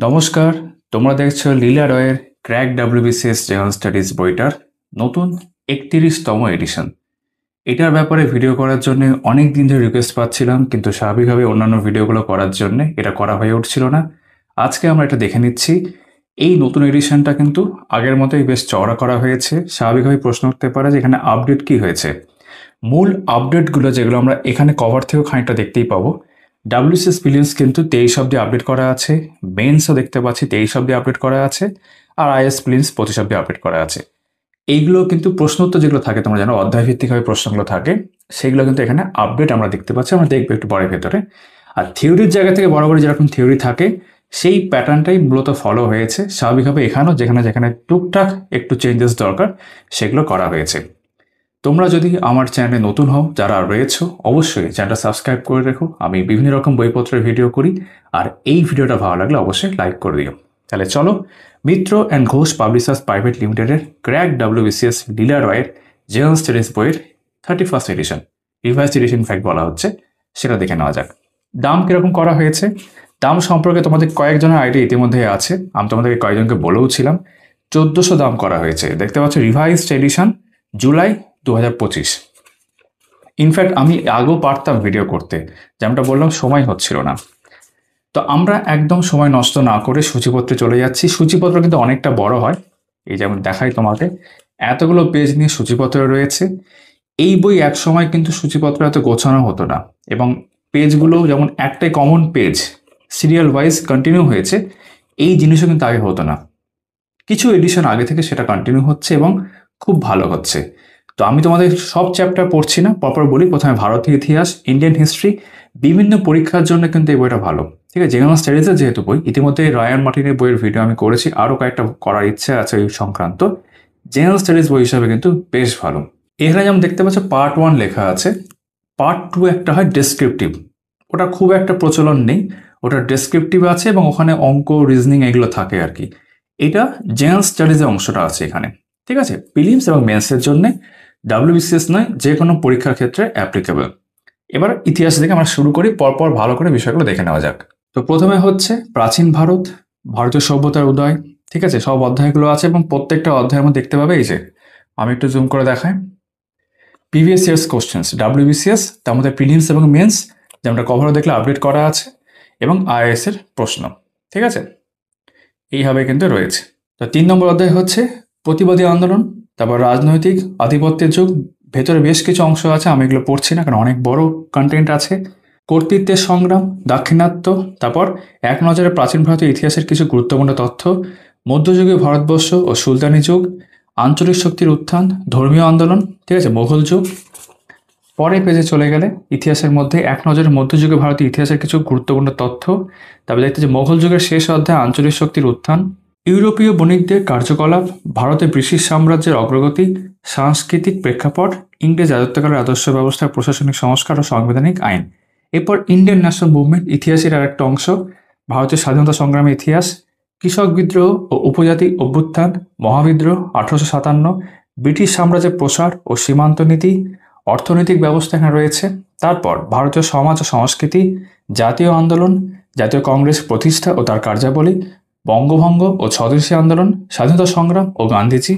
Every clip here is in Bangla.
নমস্কার, তোমরা দেখছো লীলা রয়ের ক্র্যাক ডাব্লিউবিসিএস জেনারেল স্টাডিজ বইটার নতুন ৩১তম এডিশন। এটার ব্যাপারে ভিডিও করার জন্য অনেক দিন ধরে রিকোয়েস্ট পাচ্ছিলাম, কিন্তু স্বাভাবিকভাবে অন্যান্য ভিডিওগুলো করার জন্য এটা করা হয়ে উঠছিল না। আজকে আমরা এটা দেখে নিচ্ছি। এই নতুন এডিশনটা কিন্তু আগের মতোই বেশ চওড়া করা হয়েছে। স্বাভাবিকভাবে প্রশ্ন উঠতে পারে যে এখানে আপডেট কী হয়েছে। মূল আপডেটগুলো যেগুলো আমরা এখানে কভার থেকেও খানিকটা দেখতেই পাবো। ডাব্লিউসিএস প্রিলিমস কিন্তু 23 অব্দি আপডেট করা আছে, মেন্সও দেখতে পাচ্ছি 23 অব্দি আপডেট করা আছে, আর আইএস প্রিলিমস 25 অব্দি আপডেট করা আছে। এইগুলো কিন্তু প্রশ্নোত্তর যেগুলো থাকে, তোমরা জানো অধ্যায়ভিত্তিকভাবে প্রশ্নগুলো থাকে, সেগুলো কিন্তু এখানে আপডেট আমরা দেখতে পাচ্ছি। আমরা দেখবো একটু পরের ভেতরে। আর থিওরির জায়গা থেকে বরাবরই যেরকম থিওরি থাকে সেই প্যাটার্নটাই মূলত ফলো হয়েছে। স্বাভাবিকভাবে এখানেও যেখানে যেখানে টুকটাক একটু চেঞ্জেস দরকার সেগুলো করা হয়েছে। তোমরা যদি আমার চ্যানেলে নতুন হও, যারা রয়েছো, অবশ্যই চ্যানেলটা সাবস্ক্রাইব করে রেখো। আমি বিভিন্ন রকম বইপত্রের ভিডিও করি, আর এই ভিডিওটা ভালো লাগলে অবশ্যই লাইক করে দিও। তাহলে চলো, মিত্র অ্যান্ড ঘোষ পাবলিশার্স প্রাইভেট লিমিটেডের ক্র্যাক ডাব্লিউবিসিএস লীলা রয়ের জেনারেল স্টাডিজ বইয়ের 31st addition, revised addition in fact বলা হচ্ছে, সেটা দেখে নেওয়া যাক। দাম কীরকম করা হয়েছে, দাম সম্পর্কে তোমাদের কয়েকজনের আইডিয়া ইতিমধ্যে আছে। আমি তোমাদেরকে কয়েকজনকে বলেও ছিলাম। 1400 দাম করা হয়েছে, দেখতে পাচ্ছ, রিভাইসড এডিশন, জুলাই 2025। ইনফ্যাক্ট আমি আগেও পারতাম ভিডিও করতে, যেমনটা বললাম, সময় হচ্ছিল না। তো আমরা একদম সময় নষ্ট না করে সূচিপত্রে চলে যাচ্ছি। সূচিপত্র কিন্তু অনেকটা বড় হয়, এই যেমন দেখাই তোমাকে, এতগুলো পেজ নিয়ে সূচিপত্র রয়েছে। এই বই এক সময় কিন্তু সূচিপত্র এত গোছানো হতো না, এবং পেজগুলো যেমন একটাই common page serial wise continue হয়েছে, এই জিনিসও কিন্তু আগে হতো না। কিছু এডিশন আগে থেকে সেটা কন্টিনিউ হচ্ছে এবং খুব ভালো হচ্ছে। তো আমি তোমাদের সব চ্যাপ্টার পড়ছি না, পরপর বলি। প্রথমে ভারতীয় ইতিহাস, ইন্ডিয়ান হিস্ট্রি, বিভিন্ন পরীক্ষার জন্য কিন্তু এই বইটা ভালো। ঠিক আছে, জেনারেল স্টাডিজের যেহেতু বই, ইতিমধ্যে রায়ান মার্টিনের বইয়ের ভিডিও আমি করেছি, আরও কয়েকটা করার ইচ্ছে আছে এই সংক্রান্ত। জেনারেল স্টাডিজ বই হিসাবে কিন্তু বেশ ভালো। এখানে যেমন দেখতে পাচ্ছ পার্ট 1 লেখা আছে, পার্ট 2 একটা হয় ডেসক্রিপটিভ, ওটা খুব একটা প্রচলন নেই, ওটা ডেসক্রিপটিভ আছে এবং ওখানে অঙ্ক, রিজনিং এগুলো থাকে আর কি। এটা জেনারেল স্টাডিজের অংশটা আছে এখানে। ঠিক আছে, প্রিলিমস এবং মেন্সের জন্য, ডাব্লিউবিসিএস নয়, যে কোনো পরীক্ষার ক্ষেত্রে অ্যাপ্লিকেবল। এবার ইতিহাস থেকে আমরা শুরু করি, পরপর ভালো করে বিষয়গুলো দেখে নেওয়া যাক। তো প্রথমে হচ্ছে প্রাচীন ভারত, ভারতীয় সভ্যতার উদয়। ঠিক আছে, সব অধ্যায়গুলো আছে এবং প্রত্যেকটা অধ্যায়ের মধ্যে দেখতে পাবে, এই যে আমি একটু জুম করে দেখাই, প্রিভিয়াস ইয়ার্স কোশ্চেন্স ডাব্লিউবিসিএস, তার মধ্যে প্রিলিমস এবং মেন্স, যেমনটা কভারও দেখলে আপডেট করা আছে, এবং আইএএস এর প্রশ্ন। ঠিক আছে, এইভাবে কিন্তু রয়েছে। তো 3 নম্বর অধ্যায় হচ্ছে প্রতিবাদী আন্দোলন, তারপর রাজনৈতিক আধিপত্যের যুগ। ভেতরে বেশ কিছু অংশ আছে, আমি এগুলো পড়ছি না কারণ অনেক বড় কন্টেন্ট আছে। কর্তৃত্বের সংগ্রাম, দাক্ষিণাত্য, তারপর এক নজরে প্রাচীন ভারতের ইতিহাসের কিছু গুরুত্বপূর্ণ তথ্য, মধ্যযুগীয় ভারতবর্ষ ও সুলতানি যুগ, আঞ্চলিক শক্তির উত্থান, ধর্মীয় আন্দোলন। ঠিক আছে, মোগল যুগ। পরে পেজে চলে গেলে ইতিহাসের মধ্যে এক নজরে মধ্যযুগীয় ভারতের ইতিহাসের কিছু গুরুত্বপূর্ণ তথ্য। তারপরে দেখতে যে মোগল যুগের শেষ অধ্যায় আঞ্চলিক শক্তির উত্থান, ইউরোপীয় বণিকদের কার্যকলাপ, ভারতের ব্রিটিশ সাম্রাজ্যের অগ্রগতি, সাংস্কৃতিক প্রেক্ষাপট, ইংরেজ রাজত্বকালের আদর্শ ব্যবস্থা, প্রশাসনিক সংস্কার ও সাংবিধানিক আইন। এরপর ইন্ডিয়ান ন্যাশনাল মুভমেন্ট, ইতিহাসের আর একটা অংশ, ভারতের স্বাধীনতা সংগ্রামের ইতিহাস, কৃষক বিদ্রোহ ও উপজাতি অভ্যুত্থান, মহাবিদ্রোহ 1857, ব্রিটিশ সাম্রাজ্যের প্রসার ও সীমান্ত নীতি, অর্থনৈতিক ব্যবস্থা এখানে রয়েছে। তারপর ভারতীয় সমাজ ও সংস্কৃতি, জাতীয় আন্দোলন, জাতীয় কংগ্রেস প্রতিষ্ঠা ও তার কার্যাবলী, বঙ্গভঙ্গ ও স্বদেশী আন্দোলন, স্বাধীনতা সংগ্রাম ও গান্ধীজি,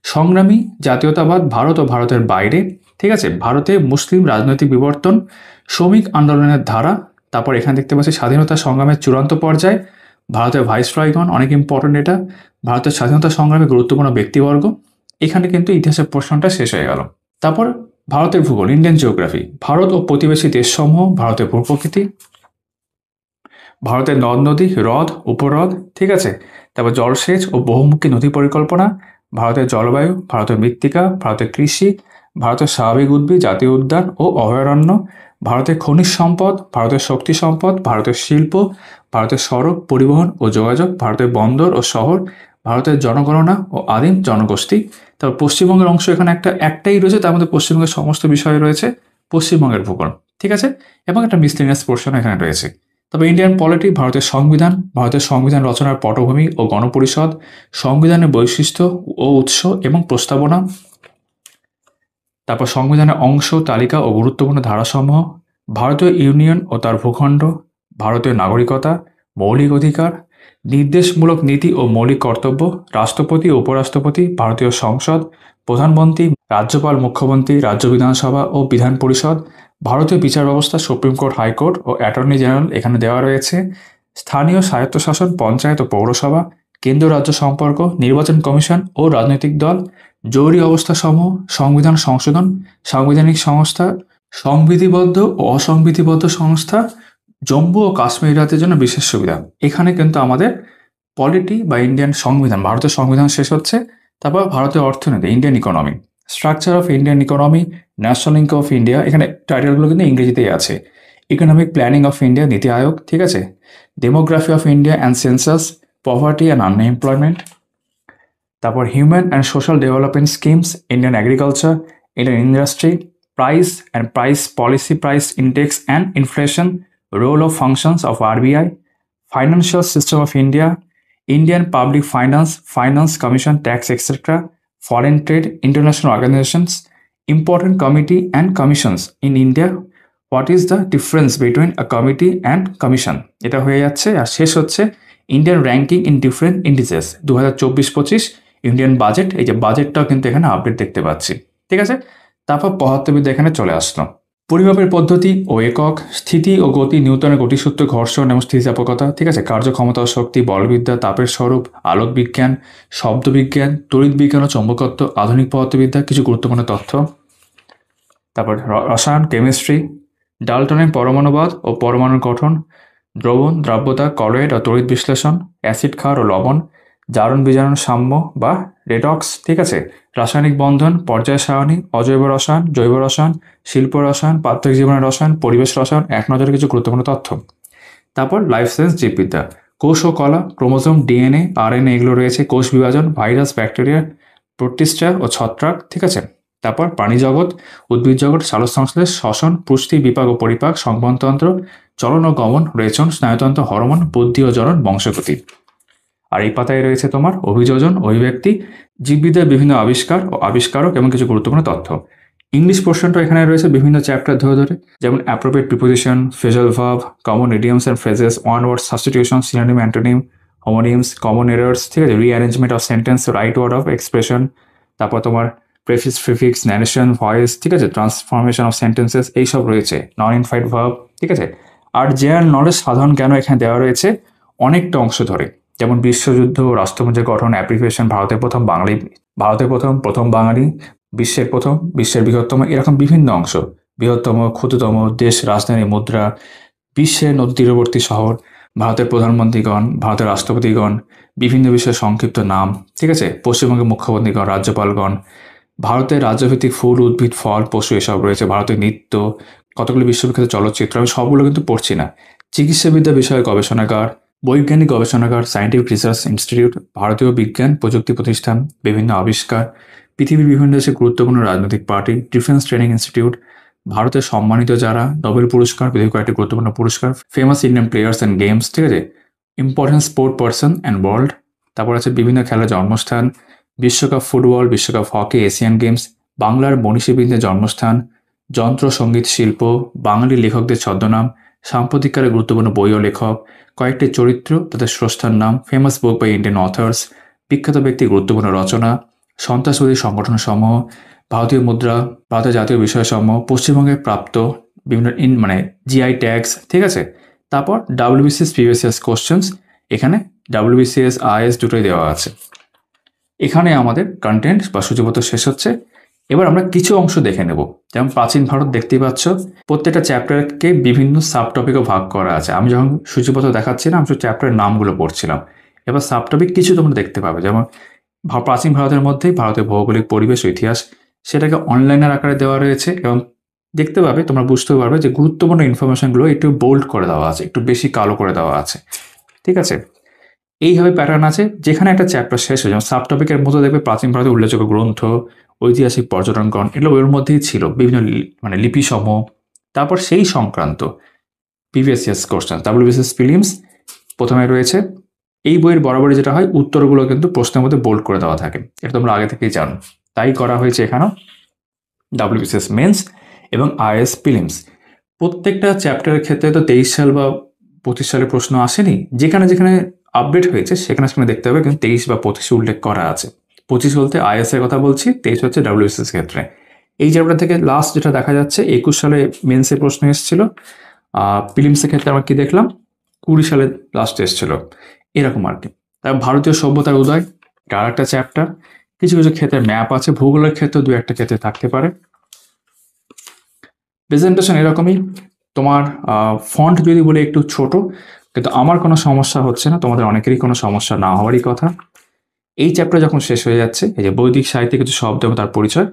সংগ্রামী জাতীয়তাবাদ ভারত ও ভারতের বাইরে। ঠিক আছে, ভারতে মুসলিম রাজনৈতিক বিবর্তন, শ্রমিক আন্দোলনের ধারা। তারপর এখানে দেখতে পাচ্ছি স্বাধীনতা সংগ্রামের চূড়ান্ত পর্যায়, ভারতের ভাইসরয়গণ, অনেক ইম্পর্টেন্ট এটা, ভারতের স্বাধীনতা সংগ্রামে গুরুত্বপূর্ণ ব্যক্তিবর্গ। এখানে কিন্তু ইতিহাসের প্রশ্নটা শেষ হয়ে গেল। তারপর ভারতের ভূগোল, ইন্ডিয়ান জিওগ্রাফি, ভারত ও প্রতিবেশী দেশসমূহ, ভারতের ভূপ্রকৃতি, ভারতের নদ নদী, হ্রদ, উপহ্রদ। ঠিক আছে, তারপর জলসেচ ও বহুমুখী নদী পরিকল্পনা, ভারতের জলবায়ু, ভারতের মৃত্তিকা, ভারতের কৃষি, ভারতের স্বাভাবিক উদ্ভিদ, জাতীয় উদ্যান ও অভয়ারণ্য, ভারতের খনিজ সম্পদ, ভারতের শক্তি সম্পদ, ভারতের শিল্প, ভারতের সড়ক পরিবহন ও যোগাযোগ, ভারতের বন্দর ও শহর, ভারতের জনগণনা ও আদিম জনগোষ্ঠী। তারপর পশ্চিমবঙ্গের অংশ এখানে একটাই রয়েছে, তার মধ্যে পশ্চিমবঙ্গের সমস্ত বিষয় রয়েছে, পশ্চিমবঙ্গের ভূগোল। ঠিক আছে, এবং একটা মিসলেনিয়াস পোর্শন এখানে রয়েছে। তবে ইন্ডিয়ান পলিটি, ভারতের সংবিধান, ভারতের সংবিধান রচনার পটভূমি ও গণপরিষদ, সংবিধানের বৈশিষ্ট্য ও উৎস এবং প্রস্তাবনা, তারপর সংবিধানের অংশ, তালিকা ও গুরুত্বপূর্ণ ধারাসমূহ, ভারতীয় ইউনিয়ন ও তার ভূখণ্ড, ভারতীয় নাগরিকতা, মৌলিক অধিকার, নির্দেশমূলক নীতি ও মৌলিক কর্তব্য, রাষ্ট্রপতি ও উপরাষ্ট্রপতি, ভারতীয় সংসদ, প্রধানমন্ত্রী, রাজ্যপাল, মুখ্যমন্ত্রী, রাজ্য বিধানসভা ও বিধান পরিষদ, ভারতীয় বিচার ব্যবস্থা, সুপ্রিম কোর্ট, হাইকোর্ট ও অ্যাটর্নি জেনারেল এখানে দেওয়া রয়েছে। স্থানীয় স্বায়ত্তশাসন, পঞ্চায়েত ও পৌরসভা, কেন্দ্র রাজ্য সম্পর্ক, নির্বাচন কমিশন ও রাজনৈতিক দল, জরুরি অবস্থা সমূহ, সংবিধান সংশোধন, সাংবিধানিক সংস্থা, সংবিধিবদ্ধ ও অসংবিধিবদ্ধ সংস্থা, জম্মু ও কাশ্মীর রাজ্যের জন্য বিশেষ সুবিধা। এখানে কিন্তু আমাদের পলিটি বা ইন্ডিয়ান সংবিধান, ভারতের সংবিধান শেষ হচ্ছে। তারপর ভারতের অর্থনীতি, Indian economy, structure of Indian economy, national income of India, এখানে টাইটেলগুলো কিন্তু ইংরেজিতেই আছে। ইকোনমিক প্ল্যানিং অফ ইন্ডিয়া, নীতি আয়োগ, ঠিক আছে। Demography of India and census, poverty and unemployment. তারপর human and social development schemes, Indian agriculture, Indian industry, price and price policy, price index and inflation, role of functions of RBI, financial system of India, Indian public finance, finance commission, tax etcetera, foreign trade, international organisations, important committee and commissions in India, what is the difference between a committee and commission, এটা হয়ে যাচ্ছে। আর শেষ হচ্ছে Indian ranking in different indices 2024-25 Indian budget. এই যে বাজেটটাও কিন্তু এখানে আপডেট দেখতে পাচ্ছি, ঠিক আছে। তারপর পদার্থবিদ্যা এখানে চলে আসলো। পরিমাপের পদ্ধতি ও একক, স্থিতি ও গতি, নিউটনের গতিসূত্র, ঘর্ষণ এবং স্থিতিস্থাপকতা, ঠিক আছে। কার্যক্ষমতা ও শক্তি, বলবিদ্যা, তাপের স্বরূপ, আলোক বিজ্ঞান, শব্দবিজ্ঞান, তড়িৎ বিজ্ঞান ও চৌম্বকত্ব, আধুনিক পদার্থবিদ্যা, কিছু গুরুত্বপূর্ণ তথ্য। তারপর রসায়ন, কেমিস্ট্রি, ডাল্টনের পরমাণুবাদ ও পরমাণুর গঠন, দ্রবণ, দ্রাব্যতা, কলয়েড ও তড়িৎ বিশ্লেষণ, অ্যাসিড ক্ষার ও লবণ, জারণ বিজারণ সাম্য বা রেডক্স, ঠিক আছে। রাসায়নিক বন্ধন, পর্যায় সারণী, অজৈব রসায়ন, জৈব রসায়ন, শিল্প রসায়ন, প্রাত্যহিক জীবনের রসায়ন, পরিবেশ রসায়ন, এক নজরে কিছু গুরুত্বপূর্ণ তথ্য। তারপর লাইফ সায়েন্স, জীববিদ্যা, কোষ ও কলা, ক্রোমোজোম, ডিএনএ, আরএনএ, এগুলো রয়েছে। কোষ বিভাজন, ভাইরাস, ব্যাকটেরিয়া, প্রোটিস্টা ও ছত্রাক, ঠিক আছে। তারপর প্রাণী জগৎ, উদ্ভিদ জগৎ, সালোক সংশ্লেষ, শ্বসন, পুষ্টি, বিপাক ও পরিপাক, সংবহনতন্ত্র, চলন ও গমন, রেচন, স্নায়ুতন্ত্র, হরমোন, বুদ্ধি ও জনন, বংশগতি। আর এই পাতায় রয়েছে তোমার অভিযোজন, অভিব্যক্তি, জীববিদ্যার বিভিন্ন আবিষ্কার ও আবিষ্কারক এবং কিছু গুরুত্বপূর্ণ তথ্য। ইংলিশ পোর্শনটা এখানে রয়েছে বিভিন্ন চ্যাপ্টার ধরে ধরে, যেমন appropriate preposition, phrasal verb, common idioms and phrases, one word substitution, synonym, antonym, homonyms, common errors, ঠিক আছে। Rearrangement of sentence, right word of expression, তারপর তোমার প্রেফিক্স, প্রিফিক্স, ন্যারেশন, ভয়েস, ঠিক আছে। ট্রান্সফরমেশন অফ সেন্টেন্সেস, এইসব রয়েছে। নন ইনফাইড ভার্ব, ঠিক আছে। আর জেনারেল নলেজ, সাধারণ জ্ঞানও এখানে দেওয়া রয়েছে অনেকটা অংশ ধরে, যেমন বিশ্বযুদ্ধ, রাষ্ট্রপুঞ্জের গঠন, অ্যাপ্রিভিয়েশন, ভারতের প্রথম বাঙালি, ভারতের প্রথম বাঙালি, বিশ্বের বৃহত্তম, এরকম বিভিন্ন অংশ। বৃহত্তম, ক্ষুদ্রতম দেশ, রাজধানী, মুদ্রা, বিশ্বের নদী তীরবর্তী শহর, ভারতের প্রধানমন্ত্রীগণ, ভারতের রাষ্ট্রপতিগণ, বিভিন্ন বিষয়ের সংক্ষিপ্ত নাম, ঠিক আছে। পশ্চিমবঙ্গের মুখ্যমন্ত্রীগণ, রাজ্যপালগণ, ভারতের রাজ্যভিত্তিক ফুল, উদ্ভিদ, ফল, পশু, এসব রয়েছে। ভারতের নৃত্য, কতগুলো বিশ্ববিখ্যাত চলচ্চিত্র, আমি সবগুলো কিন্তু পড়ছি না। চিকিৎসাবিদ্যা বিষয়ে গবেষণাগার, বৈজ্ঞানিক গবেষণাগার, সায়েন্টিফিক রিসার্চ ইনস্টিটিউট, ভারতীয় বিজ্ঞান প্রযুক্তি প্রতিষ্ঠান, বিভিন্ন আবিষ্কার, পৃথিবীর বিভিন্ন দেশে গুরুত্বপূর্ণ রাজনৈতিক পার্টি, ডিফেন্স ট্রেনিং ইনস্টিটিউট, ভারতের সম্মানিত যারা, নোবেল পুরস্কার, পৃথিবীর কয়েকটি গুরুত্বপূর্ণ পুরস্কার, famous Indian players and games, ঠিক আছে। Important sport person and world, তারপর আছে বিভিন্ন খেলার জন্মস্থান, বিশ্বকাপ ফুটবল, বিশ্বকাপ হকি, এশিয়ান গেমস, বাংলার মনীষীবৃন্দের জন্মস্থান, যন্ত্র, সঙ্গীত, শিল্প, বাঙালি লেখকদের ছদ্মনাম, সাম্প্রতিককালের গুরুত্বপূর্ণ বই ও লেখক, কয়েকটি চরিত্র, তাদের স্রষ্টার নাম, famous book by Indian authors, বিখ্যাত ব্যক্তি, গুরুত্বপূর্ণ রচনা, সন্ত্রাসবাদী সংগঠন সমূহ, ভারতীয় মুদ্রা, ভারতের জাতীয় বিষয়সমূহ, পশ্চিমবঙ্গে প্রাপ্ত বিভিন্ন জিআই ট্যাগস, ঠিক আছে। তারপর ডাব্লিউবিসিএস প্রিভিয়াস ইয়ার্স কোশ্চেন্স, এখানে ডাব্লিউবিসিএস আইএস দুটোই দেওয়া আছে। এখানে আমাদের কন্টেন্ট বা সূচিপত্র শেষ হচ্ছে। এবার আমরা কিছু অংশ দেখে নেব। যেমন প্রাচীন ভারত, দেখতেই পাচ্ছ প্রত্যেকটা চ্যাপ্টারকে বিভিন্ন সাব টপিকও ভাগ করা আছে। আমি যখন সূচিপত্র দেখাচ্ছিলাম, আমি চ্যাপ্টারের নামগুলো পড়ছিলাম। এবার সাব টপিক কিছু তোমরা দেখতে পাবে, যেমন প্রাচীন ভারতের মধ্যেই ভারতের ভৌগোলিক পরিবেশ ও ইতিহাস, সেটাকে অনলাইনের আকারে দেওয়া রয়েছে এবং দেখতে পাবে, তোমরা বুঝতে পারবে যে গুরুত্বপূর্ণ ইনফরমেশনগুলো একটু বোল্ড করে দেওয়া আছে, একটু বেশি কালো করে দেওয়া আছে, ঠিক আছে। এইভাবে প্যাটার্ন আছে। যেখানে একটা চ্যাপ্টার শেষ হয়ে, যেমন সাব টপিকের মধ্যে দেখবে প্রাচীন ভারতের উল্লেখযোগ্য গ্রন্থ, ঐতিহাসিক পর্যটনগণ, এগুলো ওর মধ্যেই ছিল, বিভিন্ন লিপিসমূহ। তারপর সেই সংক্রান্ত previous years question, WBCS prelims প্রথমে রয়েছে। এই বইয়ের বরাবরই যেটা হয়, উত্তরগুলো কিন্তু প্রশ্নের মধ্যে বোল্ড করে দেওয়া থাকে, এটা তোমরা আগে থেকেই জানো। তাই করা হয়েছে এখানেও ডাব্লিউবিসিএস মেন্স এবং আইএস প্রিলিমস। প্রত্যেকটা চ্যাপ্টারের ক্ষেত্রে তো 23 সাল বা 25 সালের প্রশ্ন আসেনি, যেখানে যেখানে আপডেট হয়েছে সেখানে তুমি দেখতে হবে কিন্তু 23 বা 25 উল্লেখ করা আছে। 25 বলতে আইএস এর কথা বলছি, 23 হচ্ছে ডাব্লিউবিসিএস ক্ষেত্রে। এই চ্যাপ্টার থেকে লাস্ট যেটা দেখা যাচ্ছে 21 সালে মেন্সের প্রশ্ন এসেছিল, প্রিলিমসের ক্ষেত্রে আমরা কি দেখলাম 20 সালে লাস্ট এসেছিল, এরকম আর কি। তারপর ভারতীয় সভ্যতার উদয়, এটা আর একটা চ্যাপ্টার। কিছু কিছু ক্ষেত্রে ম্যাপ আছে, ভূগোলের ক্ষেত্রে দু একটা ক্ষেত্রে থাকতে পারে। প্রেজেন্টেশন এরকমই, তোমার ফন্ট যদি বলে একটু ছোট, কিন্তু আমার কোনো সমস্যা হচ্ছে না, তোমাদের অনেকেরই কোনো সমস্যা না হওয়ারই কথা। এই চ্যাপ্টার যখন শেষ হয়ে যাচ্ছে, এই যে বৈদিক সাহিত্যে কিছু শব্দ এবং তার পরিচয়,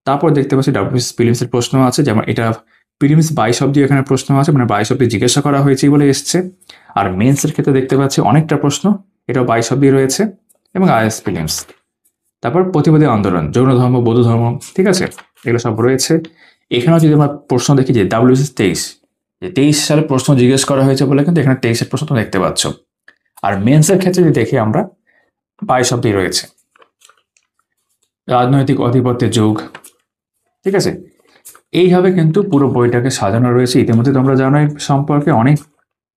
তারপর দেখতে পাচ্ছি ডাব্লিউবিসিএস প্রিলিমসের প্রশ্ন আছে, যেমন এটা প্রিলিমস 22 অব্দি এখানে প্রশ্ন আছে, মানে 22 অব্দি জিজ্ঞাসা করা হয়েছে বলে এসছে। আর মেন্সের ক্ষেত্রে দেখতে পাচ্ছি অনেকটা প্রশ্ন, এটাও 22 অব্দি রয়েছে, এবং আইএস প্রিলিমস। তারপর প্রতিবাদী আন্দোলন, জৈন ধর্ম, বৌদ্ধ ধর্ম, ঠিক আছে, এগুলো সব রয়েছে। এখানেও যদি আমরা প্রশ্ন দেখি যে ডাব্লিউবিসিএস 23, যে 23 সালে প্রশ্ন জিজ্ঞেস করা হয়েছে বলে কিন্তু এখানে 23-এর প্রশ্ন তোমরা দেখতে পাচ্ছ। আর মেন্সের ক্ষেত্রে যদি দেখি আমরা 22 অব্দি রয়েছে। রাজনৈতিক আধিপত্যের যুগ, ঠিক আছে, এইভাবে কিন্তু পুরো বইটাকে সাজানো রয়েছে। ইতিমধ্যে তোমরা জানো এই সম্পর্কে, অনেক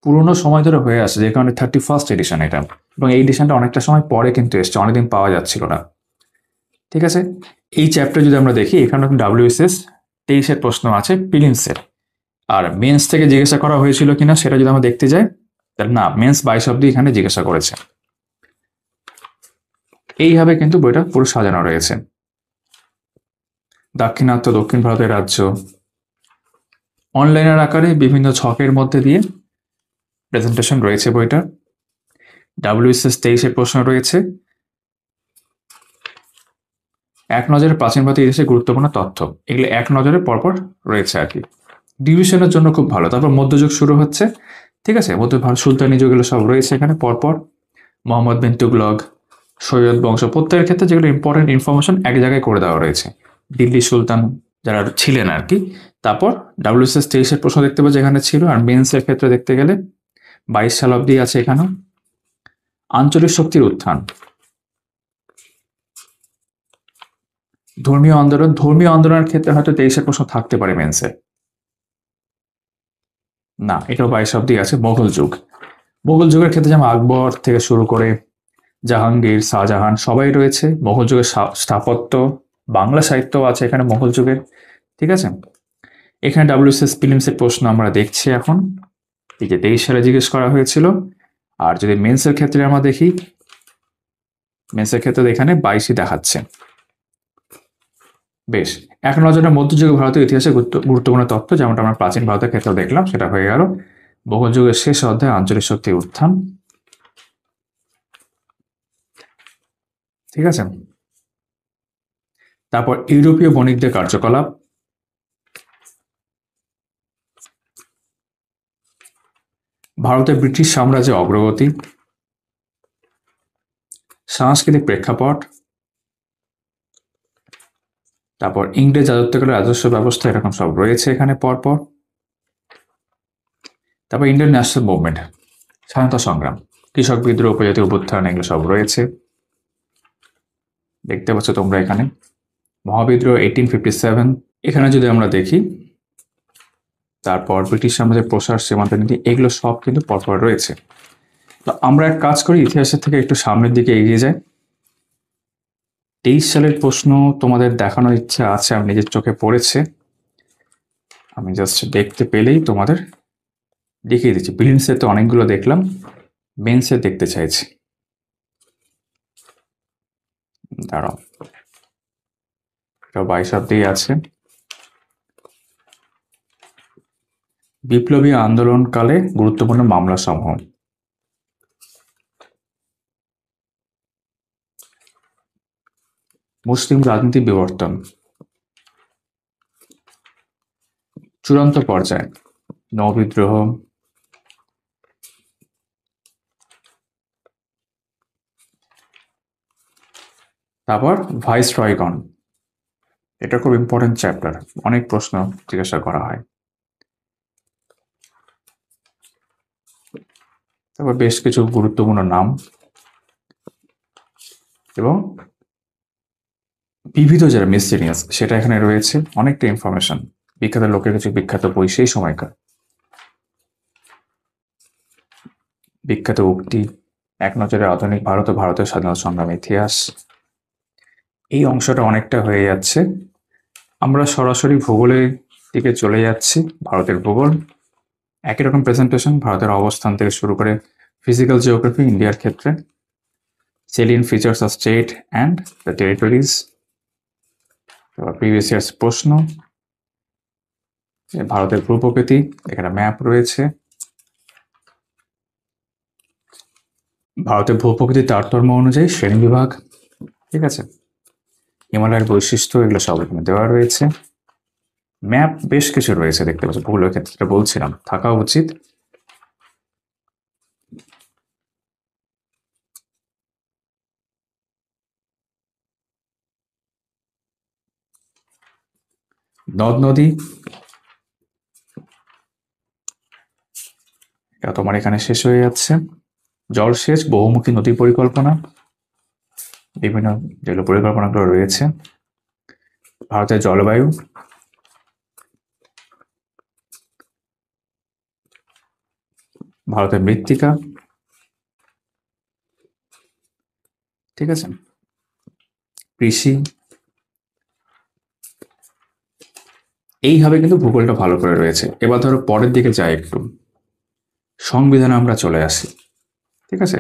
পুরনো সময় ধরে হয়ে আসছে, যে কারণে 31st এডিশন এটা, এবং এই এডিশনটা অনেকটা সময় পরে কিন্তু এসছে, অনেকদিন পাওয়া যাচ্ছিল না, ঠিক আছে। এই চ্যাপ্টার যদি আমরা দেখি, এখানে ডাব্লিউবিসিএস 23-এর প্রশ্ন আছে প্রিলিমসের, আর মেন্স থেকে জিজ্ঞাসা করা হয়েছিল কিনা সেটা যদি আমরা দেখতে যাই, তাহলে না, মেন্স 22 অব্দি এখানে জিজ্ঞাসা করেছে। এইভাবে কিন্তু বইটা পুরো সাজানো রয়েছে। দাক্ষিণাত্য, দক্ষিণ ভারতের রাজ্য, অনলাইনের আকারে বিভিন্ন ছকের মধ্যে দিয়ে প্রেজেন্টেশন রয়েছে বইটা। ডাব্লিউবিসিএস 23-এর প্রশ্ন রয়েছে, এক নজরে প্রাচীন ভারতের ইতিহাসে গুরুত্বপূর্ণ তথ্য, এগুলো এক নজরে পরপর রয়েছে আর কি, ডিভিশনের জন্য খুব ভালো। তারপর মধ্যযুগ শুরু হচ্ছে, ঠিক আছে, মধ্য ভারত সুলতানি যুগ, এগুলো সব রয়েছে এখানে পরপর। মোহাম্মদ বিন তুগলক, সৈয়দ বংশ, প্রত্যেকের ক্ষেত্রে যেগুলো ইম্পর্টেন্ট ইনফরমেশন এক জায়গায় করে দেওয়া রয়েছে, দিল্লি সুলতান যারা ছিলেন আর কি। তারপর ডাব্লিউবিসিএস 23-এর প্রশ্ন দেখতে পাচ্ছি এখানে ছিল, আর মেন্সের ক্ষেত্রে দেখতে গেলে 22 সাল অব্দি আছে এখানেও। আঞ্চলিক শক্তির উত্থান, ধর্মীয় আন্দোলন, ধর্মীয় আন্দোলনের ক্ষেত্রে হয়তো 23-এর প্রশ্ন থাকতে পারে মেন্সে, না, এটাও 22 অব্দি আছে। মোগল যুগ, মোগল যুগের ক্ষেত্রে যেমন আকবর থেকে শুরু করে জাহাঙ্গীর, শাহজাহান সবাই রয়েছে। মোগল যুগের স্থাপত্য, বাংলা সাহিত্য আছে এখানে মোগল যুগের, ঠিক আছে। এখানে ডাব্লিউবিসিএস প্রিলিমসের প্রশ্ন আমরা দেখছি এখন, এই যে 23 সালে জিজ্ঞেস করা হয়েছিল। আর যদি মেন্সের ক্ষেত্রে আমরা দেখি, মেন্সের ক্ষেত্রে এখানে 22-ই দেখাচ্ছে। বেশ, এক নজরে মধ্যযুগীয় ভারতের ইতিহাসে গুরুত্বপূর্ণ তথ্য, যেমনটা আমরা প্রাচীন ভারতের ক্ষেত্রে দেখলাম, সেটা হয়ে গেল। মোগল যুগের শেষ অধ্যায় আঞ্চলিক শক্তির উত্থান, ঠিক আছে। তারপর ইউরোপীয় বণিকদের কার্যকলাপ, ভারতের ব্রিটিশ সাম্রাজ্যের অগ্রগতি, সাংস্কৃতিক প্রেক্ষাপট, তারপর ইংরেজ রাজত্বকালের রাজস্ব ব্যবস্থা, এরকম সব রয়েছে এখানে পরপর। তারপর ইন্ডিয়ান ন্যাশনাল মুভমেন্ট, স্বাধীনতা সংগ্রাম, কৃষক বিদ্রোহ, উপজাতি অভ্যুত্থান, এগুলো সব রয়েছে, দেখতে পাচ্ছ তোমরা এখানে। মহাবিদ্রোহ 1857, এখানে যদি আমরা দেখি, তারপর ব্রিটিশ সাম্রাজ্যের প্রসার, সীমান্ত নীতি, এগুলো সব কিন্তু পরপর রয়েছে। তো আমরা এক কাজ করি, ইতিহাসের থেকে একটু সামনের দিকে এগিয়ে যাই। 23 সালের প্রশ্ন তোমাদের দেখানোর ইচ্ছা আছে, আমি নিজের চোখে পড়েছে, আমি জাস্ট দেখতে পেলেই তোমাদের দেখিয়ে দিচ্ছি। প্রিলিমসে তো অনেকগুলো দেখলাম, মেন্সে দেখতে চাইছি, দাঁড়াও, এটা 22 অব্দিই আছে। বিপ্লবী আন্দোলনকালে গুরুত্বপূর্ণ মামলা সমূহ, মুসলিম রাজনীতি বিবর্তন, চূড়ান্ত পর্যায়ে নৌবিদ্রোহ, তারপর ভাইসরয়গণ, এটা খুব ইম্পর্টেন্ট চ্যাপ্টার, অনেক প্রশ্ন জিজ্ঞাসা করা হয়। তারপর বেশ কিছু গুরুত্বপূর্ণ নাম এবং বিবিধ যারা মিসলিনিয়াস, সেটা এখানে রয়েছে, অনেকটা ইনফরমেশন, বিখ্যাত লোকের কিছু বিখ্যাত বই সেই সময়কার, বিখ্যাত উক্তি, এক নজরে আধুনিক ভারত ও ভারতের স্বাধীনতা সংগ্রামের ইতিহাস। এই অংশটা অনেকটা হয়ে যাচ্ছে, আমরা সরাসরি ভূগোলের দিকে চলে যাচ্ছি। ভারতের ভূগোল একই রকম প্রেজেন্টেশন, ভারতের অবস্থান থেকে শুরু করে ফিজিক্যাল জিওগ্রাফি ইন্ডিয়ার ক্ষেত্রে, salient features of state and the territories, previous years প্রশ্ন, ভারতের ভূপ্রকৃতি, এখানে ম্যাপ রয়েছে, ভারতের ভূপ্রকৃতির তারতম্য অনুযায়ী শ্রেণী বিভাগ, ঠিক আছে, হিমালয়ের বৈশিষ্ট্য, এগুলো সব এখানে দেওয়া রয়েছে। ম্যাপ বেশ কিছু রয়েছে দেখতে পাচ্ছ, ভূগোলের ক্ষেত্রে বলছিলাম থাকা উচিত। নদ নদী, এটা তোমার এখানে শেষ হয়ে যাচ্ছে। জলসেচ, বহুমুখী নদী পরিকল্পনা, বিভিন্ন যেগুলো পরিকল্পনাগুলো রয়েছে। ভারতের জলবায়ু, ভারতের মৃত্তিকা, ঠিক আছে, কৃষি, এইভাবে কিন্তু ভূগোলটা ভালো করে রয়েছে। এবার ধরো পরের দিকে যাই একটু, সংবিধানে আমরা চলে আসি, ঠিক আছে।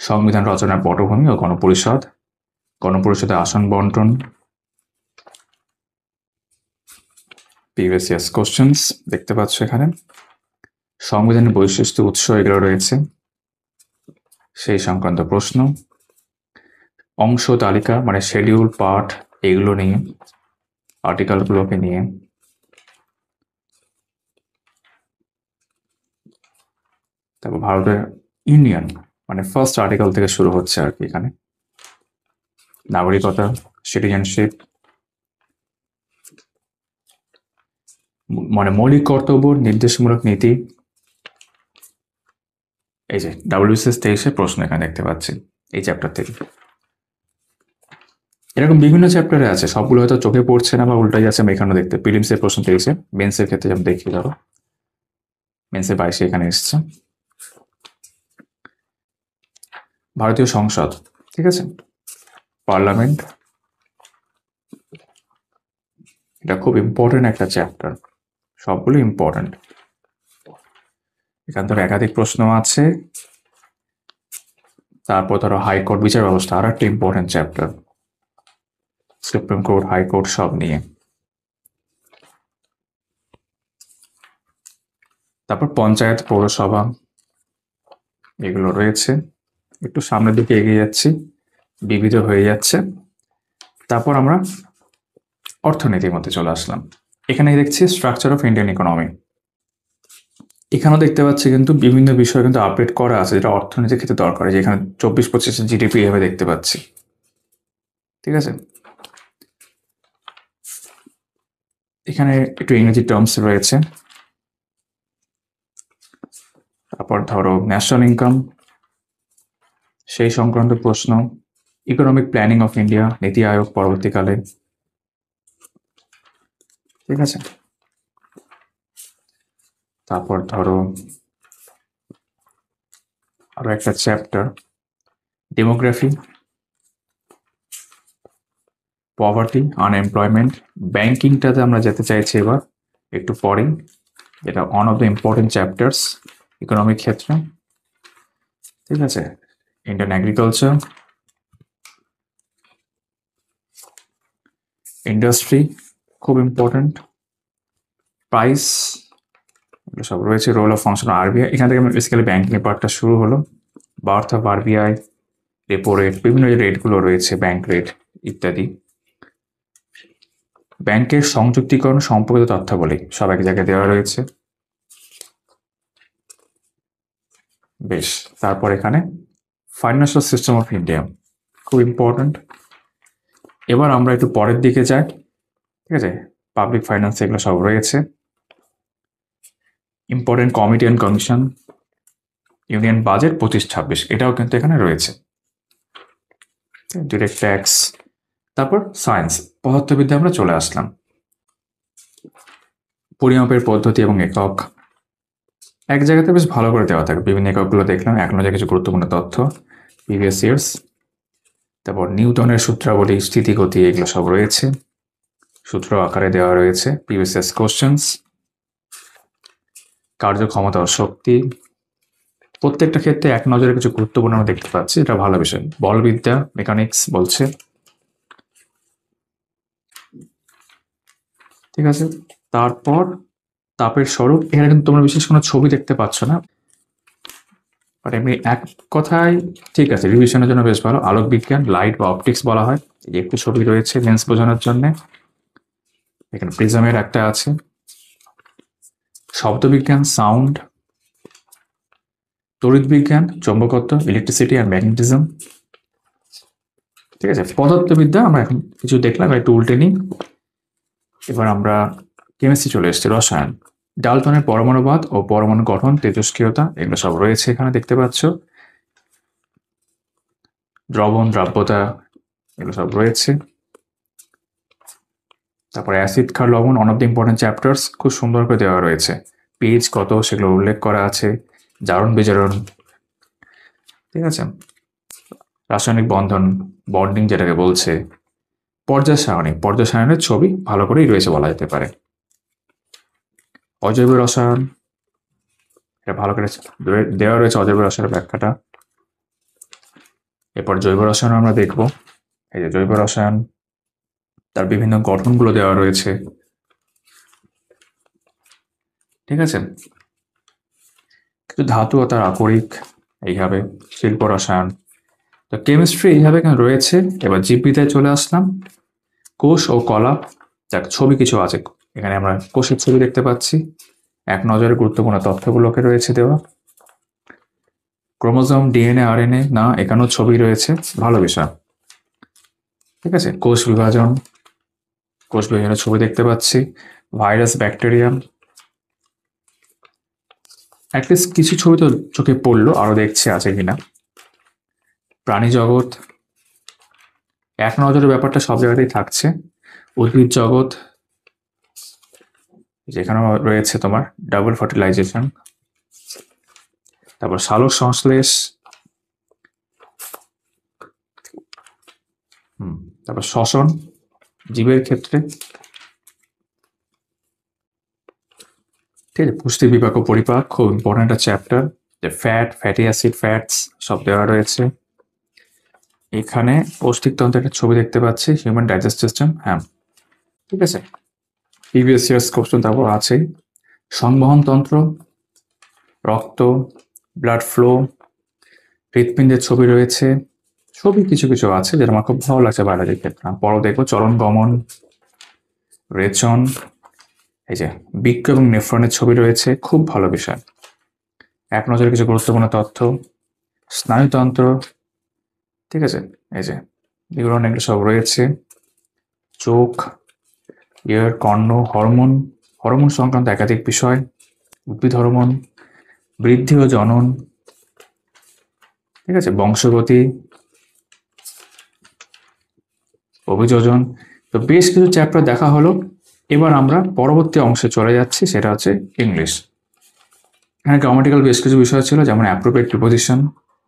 সংবিধান রচনার পটভূমি ও গণপরিষদ, গণপরিষদের আসন বন্টন, প্রিভিয়াস ইয়ার্স কোশ্চেন্স দেখতে পাচ্ছ এখানে। সংবিধানের বৈশিষ্ট্য, উৎস, এগুলো রয়েছে, সেই সংক্রান্ত প্রশ্ন। অংশ তালিকা মানে শেডিউল, পার্ট, এগুলো নিয়ে, আর্টিকেলগুলোকে নিয়ে। তারপর ভারতের ইউনিয়ন মানে ফার্স্ট আর্টিকেল থেকে শুরু হচ্ছে আর কি এখানে। নাগরিকতা, সিটিজেনশিপ, মানে মৌলিক কর্তব্য, নির্দেশমূলক নীতি। এই যে WBCS 23 প্রশ্ন এখানে দেখতে পাচ্ছি এই চ্যাপ্টার থেকে। এরকম বিভিন্ন চ্যাপ্টারে আছে, সবগুলো হয়তো চোখে পড়ছে না বা উল্টাই যাচ্ছে, আমি এখানে দেখতে প্রিলিমসের প্রশ্ন 23, মেন্সের ক্ষেত্রে যেমন দেখি ধরো মেন্সে 22 এখানে এসছে। ভারতীয় সংসদ, ঠিক আছে, পার্লামেন্ট, এটা খুব ইম্পর্টেন্ট একটা চ্যাপ্টার, সবগুলো ইম্পর্টেন্ট। এখান থেকে একাধিক প্রশ্ন আছে। তারপর ধরো হাইকোর্ট, বিচার ব্যবস্থা, আর একটা important chapter, supreme court, high court সব নিয়ে। তারপর পঞ্চায়েত, পৌরসভা, এগুলো রয়েছে। একটু সামনের দিকে এগিয়ে যাচ্ছি, বিবিধ হয়ে যাচ্ছে। তারপর আমরা অর্থনীতির মধ্যে চলে আসলাম। এখানে দেখছি স্ট্রাকচার অফ ইন্ডিয়ান ইকোনমি, এখানেও দেখতে পাচ্ছি কিন্তু বিভিন্ন বিষয় কিন্তু আপডেট করা আছে যেটা অর্থনীতির ক্ষেত্রে দরকার, যেখানে 24-25 জিডিপি এভাবে দেখতে পাচ্ছি, ঠিক আছে। এখানে একটু ইংরেজি টার্মস রয়েছে। তারপর ধরো ন্যাশনাল ইনকাম, সেই সংক্রান্ত প্রশ্ন, ইকোনমিক প্ল্যানিং অফ ইন্ডিয়া, নীতি আয়োগ পরবর্তীকালে, ঠিক আছে। তারপর ধরো আরো একটা চ্যাপ্টার, ডেমোগ্রাফি, পভার্টি, আনএমপ্লয়মেন্ট। ব্যাংকিংটাতে আমরা যেতে চাইছি এবার একটু পরে, এটা one of the important chapters economic ক্ষেত্রে, ঠিক আছে। ইন্ডিয়ান এগ্রিকালচার, ইন্ডাস্ট্রি খুব ইম্পর্টেন্ট, প্রাইস, এগুলো সব রয়েছে। রোল অফ ফাংশন আরবিআই, এখান থেকে বেসিক্যালি ব্যাংকিং পার্টটা শুরু হলো। Birth of RBI, repo rate, বিভিন্ন যে রেটগুলো রয়েছে, ব্যাংক রেট ইত্যাদি। ব্যাংকের সংযুক্তিকরণ সম্পর্কিত তথ্যাবলী সব এক জায়গায় দেওয়া রয়েছে, বেশ। তারপর এখানে ফাইন্যান্সিয়াল সিস্টেম অফ ইন্ডিয়া, খুব ইম্পর্টেন্ট। এবার আমরা একটু পরের দিকে যাই, ঠিক আছে। পাবলিক ফাইন্যান্স, এগুলো সব রয়েছে। Important committee and commission, union budget 25-26, এটাও কিন্তু এখানে রয়েছে। Direct tax. তারপর সায়েন্স, পদার্থবিদ্যা আমরা চলে আসলাম। পরিমাপের পদ্ধতি এবং একক এক জায়গাতে বেশ ভালো করে দেওয়া থাকে, বিভিন্ন এককগুলো দেখলাম, এখন যে কিছু গুরুত্বপূর্ণ তথ্য। Previous years. তারপর নিউটনের সূত্রাবলী, স্থিতিগতি, এগুলো সব রয়েছে, সূত্র আকারে দেওয়া রয়েছে। প্রিভিয়াস ইয়ার্স কোশ্চেন্স, কার্যক্ষমতা ও শক্তি, প্রত্যেকটা ক্ষেত্রে এক নজরে কিছু গুরুত্বপূর্ণ আমরা দেখতে পাচ্ছি, এটা ভালো বিষয়। বলবিদ্যা, মেকানিক্স বলছে, ঠিক আছে। তারপর তাপের স্বরূপ, এখানে কিন্তু তোমরা বিশেষ কোনো ছবি দেখতে পাচ্ছ না, বাট এমনি এক কথায় ঠিক আছে, রিভিশনের জন্য বেশ ভালো। আলোক বিজ্ঞান, লাইট বা অপটিক্স বলা হয়, এই যে একটু ছবি রয়েছে লেন্স বোঝানোর জন্য। এখানে প্রিজমের একটা আছে। শব্দবিজ্ঞান, সাউন্ড। তড়িৎ বিজ্ঞান, চৌম্বকত্ব, ইলেকট্রিসিটি আর ম্যাগনেটিজম, ঠিক আছে। পদার্থবিদ্যা আমরা এখন কিছু দেখলাম, একটু উল্টে নিই। এবার আমরা কেমিস্ট্রি চলে এসেছি, রসায়ন। ডালটনের পরমাণুবাদ ও পরমাণু গঠন, তেজস্ক্রিয়তা, এগুলো সব রয়েছে এখানে দেখতে পাচ্ছ। দ্রবণ, দ্রাব্যতা, এগুলো সব রয়েছে। তারপরে অ্যাসিড, ক্ষার, লবণ, one of the important chapters, খুব সুন্দর করে দেওয়া রয়েছে। পেজ কত সেগুলো উল্লেখ করা আছে, জারণ বিজারণ, ঠিক আছে। রাসায়নিক বন্ধন, বন্ডিং যেটাকে বলছে। পর্যায় সারণী, পর্যায় সারণীর ছবি ভালো করেই রয়েছে বলা যেতে পারে। অজৈব রসায়ন, এটা ভালো করে দেওয়া রয়েছে অজৈব রসায়নের ব্যাখ্যাটা। এরপর জৈব রসায়ন আমরা দেখব। এই যে জৈব রসায়ন, তার বিভিন্ন গঠনগুলো দেওয়া রয়েছে, ঠিক আছে। কিছু ধাতু ও তার আকরিক, এইভাবে। শিল্প রসায়ন, তো কেমিস্ট্রি এইভাবে রয়েছে। এবার জীববিদ্যায় চলে আসলাম। কোষ ও কলা, যাক ছবি কিছু আছে এখানে, আমরা কোষের ছবি দেখতে পাচ্ছি, এক নজরে গুরুত্বপূর্ণ তথ্যগুলোকে রয়েছে দেওয়া। ক্রোমোজোম, ডিএনএ, আরএনএ, না এখানেও ছবি রয়েছে, ভালো বিষয়, ঠিক আছে। কোষ বিভাজন, কোষ বিভাজনের ছবি দেখতে পাচ্ছি। ভাইরাস, ব্যাকটেরিয়া, অ্যাটলিস্ট কিছু ছবি তো চোখে পড়লো, আরো দেখছি আছে কিনা। প্রাণী জগৎ, এক নজরের ব্যাপারটা সব জায়গাতেই থাকছে। উদ্ভিদ জগৎ, যেখানেও রয়েছে তোমার ডাবল ফার্টিলাইজেশন। তারপর সালোক সংশ্লেষ, তারপর শ্বসন জীবের ক্ষেত্রে, ঠিক আছে। পুষ্টি বিপাক ও পরিপাক, খুব ইম্পর্টেন্ট একটা চ্যাপ্টার। যে ফ্যাট, ফ্যাটি অ্যাসিড, ফ্যাটস সব দেওয়া রয়েছে এখানে। পৌষ্টিকতন্ত্রের একটা ছবি দেখতে পাচ্ছি, হিউম্যান ডাইজেস্ট সিস্টেম, হ্যাঁ, ঠিক আছে। প্রিভিয়াস ইয়ার্স কোশ্চেন তারপর আছে। সংবহন তন্ত্র, রক্ত, ব্লাড ফ্লো, হৃৎপিণ্ডের ছবি রয়েছে, ছবি কিছু কিছু আছে যেটা আমার খুব ভালো লাগছে বায়োলজির ক্ষেত্রে। পরও দেখবো চলন গমন, রেচন, এই যে বৃক্ক এবং নেফ্রনের ছবি রয়েছে, খুব ভালো বিষয়। এক নজরে কিছু গুরুত্বপূর্ণ তথ্য। স্নায়ুতন্ত্র, ঠিক আছে, এই যে নিউরন, এগুলো সব রয়েছে। চোখ, ইয়ার, কর্ণ, হরমোন, হরমোন সংক্রান্ত একাধিক বিষয়। উদ্ভিদ হরমোন, বৃদ্ধি ও জনন, ঠিক আছে। বংশগতি, অভিযোজন, তো বেশ কিছু চ্যাপ্টার দেখা হলো। এবার আমরা পরবর্তী অংশে চলে যাচ্ছি, সেটা হচ্ছে ইংলিশ। এখানে গ্রামাটিক্যাল বেশ কিছু বিষয় ছিল, যেমন অ্যাপ্রোপ্রিয়েট প্রিপোজিশন,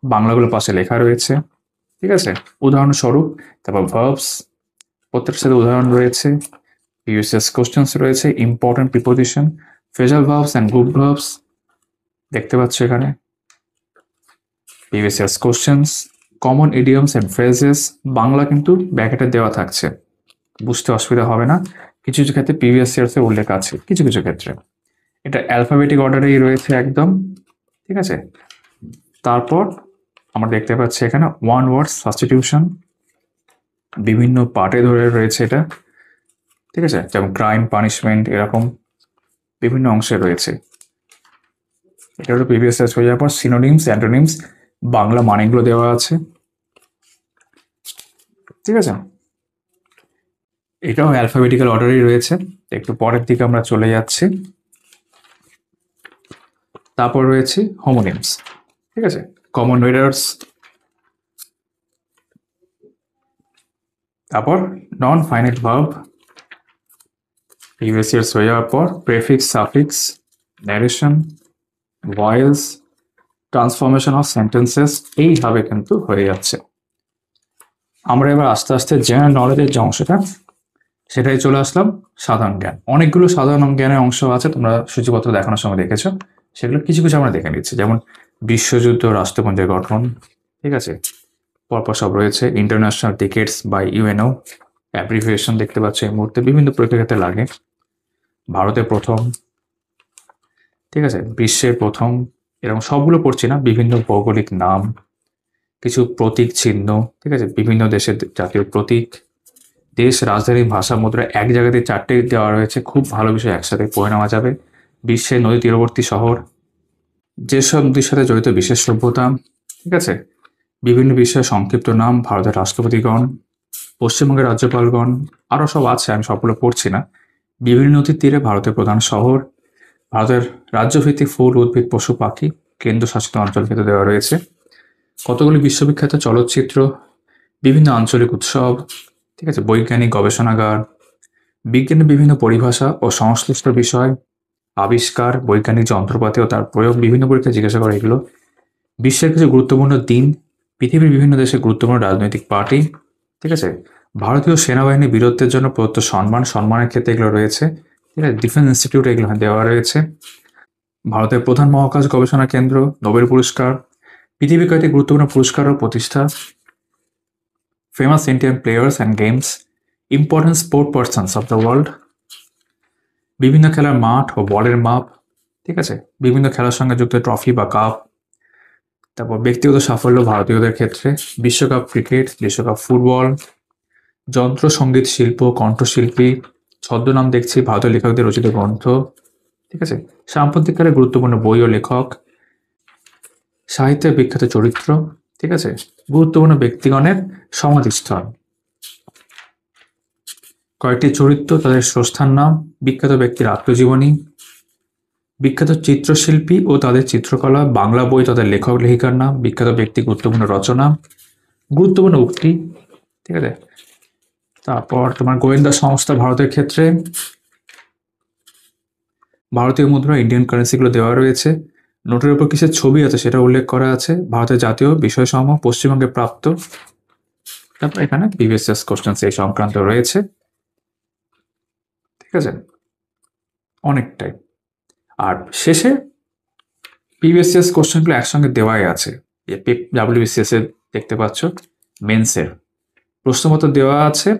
বাংলাগুলো পাশে লেখা রয়েছে, ঠিক আছে। উদাহরণস্বরূপ, তারপর ভার্বস, প্রত্যেকটার সাথে উদাহরণ রয়েছে। ইউএসএস কোশ্চেন্স রয়েছে, important preposition, phrasal verbs and group verbs দেখতে পাচ্ছ এখানে। Previous years questions, common idioms and phrases, Bangla কিন্তু ব্যাকেটে দেওয়া থাকছে, বুঝতে অসুবিধা হবে না। কিছু কিছু ক্ষেত্রে প্রিভিয়াস ইয়ার্সের উল্লেখ আছে, কিছু কিছু ক্ষেত্রে। এটা অ্যালফাবেটিক অর্ডারেই রয়েছে একদম, ঠিক আছে। তারপর আমরা দেখতে পাচ্ছি এখানে ওয়ান ওয়ার্ড সাবস্টিটিউশন, বিভিন্ন পার্টে ধরে রয়েছে এটা, ঠিক আছে। যেমন ক্রাইম, পানিশমেন্ট, এরকম বিভিন্ন অংশে রয়েছে। এটা হলো প্রিভিয়াস ইয়ার্স হয়ে যাওয়ার পর সিনোনিমস, অ্যান্টোনিমস, বাংলা মানেগুলো দেওয়া আছে, ঠিক আছে। এটাও অ্যালফাবেটিক্যাল অর্ডারেই রয়েছে। একটু পরের দিকে আমরা চলে যাচ্ছি। তারপর রয়েছে হোমোনিমস, ঠিক আছে, কমন ওয়েডার্স। তারপর non finite verb, previous years হয়ে যাওয়ার পর prefix, suffix, narration, vowels, transformation of sentences, এইভাবে কিন্তু হয়ে যাচ্ছে। আমরা এবার আস্তে আস্তে জেনারেল নলেজের যে অংশটা সেটাই চলে আসলাম। সাধারণ জ্ঞান, অনেকগুলো সাধারণ জ্ঞানের অংশ আছে, তোমরা সূচিপত্র দেখানোর সময় দেখেছো। সেগুলো কিছু কিছু আমরা দেখে নিচ্ছি, যেমন বিশ্বযুদ্ধ, রাষ্ট্রপুঞ্জের গঠন, ঠিক আছে, পরপর সব রয়েছে। International tickets by UNO, abbreviation দেখতে পাচ্ছ এই মুহূর্তে বিভিন্ন পরীক্ষার ক্ষেত্রে লাগে। ভারতের প্রথম, ঠিক আছে, বিশ্বের প্রথম, এরকম সবগুলো পড়ছি না, বিভিন্ন ভৌগোলিক নাম, কিছু প্রতীক চিহ্ন, ঠিক আছে, বিভিন্ন দেশের জাতীয় প্রতীক, দেশ, রাজধানী, ভাষা, মুদ্রা, এক জায়গাতে 4টে দেওয়া রয়েছে, খুব ভালো বিষয়, একসাথে পড়ে নেওয়া যাবে। বিশ্বের নদী তীরবর্তী শহর, যেসব নদীর সাথে জড়িত বিশেষ সভ্যতা, ঠিক আছে, বিভিন্ন বিষয়ের সংক্ষিপ্ত নাম, ভারতের রাষ্ট্রপতিগণ, পশ্চিমবঙ্গের রাজ্যপালগণ, আরও সব আছে, আমি সবগুলো পড়ছি না। বিভিন্ন নদীর তীরে ভারতের প্রধান শহর, ভারতের রাজ্যভিত্তিক ফুল, উদ্ভিদ, পশু, পাখি, কেন্দ্রশাসিত অঞ্চল ক্ষেত্রে দেওয়া রয়েছে। কতগুলি বিশ্ববিখ্যাত চলচ্চিত্র, বিভিন্ন আঞ্চলিক উৎসব, ঠিক আছে, বৈজ্ঞানিক গবেষণাগার, বিজ্ঞানের বিভিন্ন পরিভাষা ও সংশ্লিষ্ট বিষয়, আবিষ্কার, বৈজ্ঞানিক যন্ত্রপাতি ও তার প্রয়োগ, বিভিন্ন পরীক্ষায় জিজ্ঞাসা করে এগুলো। বিশ্বের কিছু গুরুত্বপূর্ণ দিন, পৃথিবীর বিভিন্ন দেশের গুরুত্বপূর্ণ রাজনৈতিক পার্টি, ঠিক আছে, ভারতীয় সেনাবাহিনী বীরত্বের জন্য প্রদত্ত সম্মান, সম্মানের ক্ষেত্রে এগুলো রয়েছে, ঠিক আছে, ডিফেন্স ইনস্টিটিউট এগুলো দেওয়া রয়েছে। ভারতের প্রধান মহাকাশ গবেষণা কেন্দ্র, নোবেল পুরস্কার, পৃথিবীর কয়েকটি গুরুত্বপূর্ণ পুরস্কার ও প্রতিষ্ঠা, famous Indian players and games, important sport persons of the world, বিভিন্ন খেলার মাঠ ও বলের মাপ, ঠিক আছে, বিভিন্ন খেলার সঙ্গে যুক্ত ট্রফি বা কাপ, তারপর ব্যক্তিগত সাফল্য ভারতীয়দের ক্ষেত্রে, বিশ্বকাপ ক্রিকেট, বিশ্বকাপ ফুটবল, যন্ত্র সঙ্গীত শিল্প, কণ্ঠশিল্পী, ছদ্মনাম দেখছি, ভারতীয় লেখকদের রচিত গ্রন্থ, ঠিক আছে, সাম্প্রতিককালে গুরুত্বপূর্ণ বই ও লেখক, সাহিত্যের বিখ্যাত চরিত্র, ঠিক আছে, গুরুত্বপূর্ণ ব্যক্তিগণের সমাধিস্থল, কয়েকটি চরিত্র, তাদের স্রষ্টার নাম, বিখ্যাত ব্যক্তির আত্মজীবনী, বিখ্যাত চিত্রশিল্পী ও তাদের চিত্রকলা, বাংলা বই, তাদের লেখক লেখিকার নাম, বিখ্যাত ব্যক্তি, গুরুত্বপূর্ণ রচনা, গুরুত্বপূর্ণ উক্তি, ঠিক আছে। তারপর তোমার গোয়েন্দা সংস্থা ভারতের ক্ষেত্রে, ভারতীয় মুদ্রা, ইন্ডিয়ান কারেন্সিগুলো দেওয়া রয়েছে, নোটের উপর কিসের ছবি আছে সেটা উল্লেখ করা আছে, ভারতের জাতীয় বিষয়সমূহ, পশ্চিমবঙ্গে প্রাপ্ত, তারপর এখানে প্রিভিয়াস কোশ্চেন এই সংক্রান্ত রয়েছে, ঠিক আছে, অনেকটাই। আর শেষে প্রিভিয়াস কোশ্চেনগুলো একসঙ্গে দেওয়াই আছে, ডাব্লিউবিসিএস এর দেখতে পাচ্ছ, মেন্সের প্রশ্নপত্র দেওয়া আছে,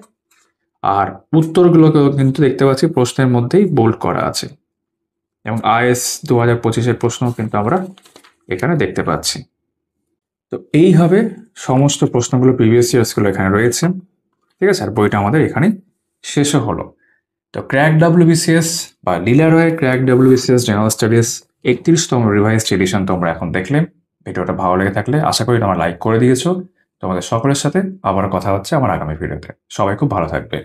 আর উত্তরগুলোকেও কিন্তু দেখতে পাচ্ছি প্রশ্নের মধ্যেই বোল্ড করা আছে, এবং আইএস 2025-এর প্রশ্নও কিন্তু আমরা এখানে দেখতে পাচ্ছি। তো এইভাবে সমস্ত প্রশ্নগুলো প্রিভিয়াস ইয়ার্সগুলো এখানে রয়েছে, ঠিক আছে, আর বইটা আমাদের এখানে শেষও হলো। তো ক্র্যাক ডাব্লিউবিসিএস বা লীলা রয়ের ক্র্যাক ডাব্লিউবিসিএস জেনারেল স্টাডিজ 31তম রিভাইজড এডিশন তোমরা এখন দেখলে। ভিডিওটা ভালো লেগে থাকলে আশা করি তোমরা লাইক করে দিয়েছো। তোমাদের সকলের সাথে আবার কথা হচ্ছে আমার আগামী ভিডিওতে। সবাই খুব ভালো থাকবে।